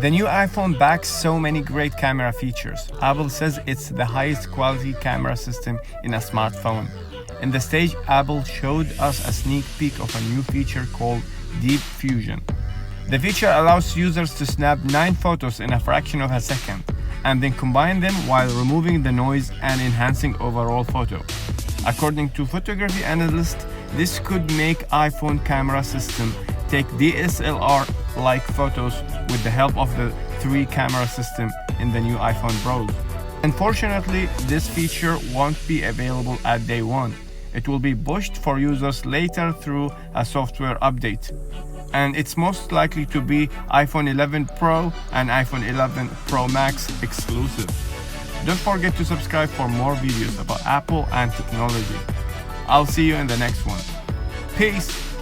The new iPhone backs so many great camera features. Apple says it's the highest quality camera system in a smartphone. In the stage, Apple showed us a sneak peek of a new feature called Deep Fusion. The feature allows users to snap 9 photos in a fraction of a second and then combine them while removing the noise and enhancing overall photo. According to photography analysts, this could make iPhone camera system take DSLR-like photos with the help of the 3-camera system in the new iPhone Pros. Unfortunately, this feature won't be available at day one. It will be pushed for users later through a software update. And it's most likely to be iPhone 11 Pro and iPhone 11 Pro Max exclusive. Don't forget to subscribe for more videos about Apple and technology. I'll see you in the next one. Peace!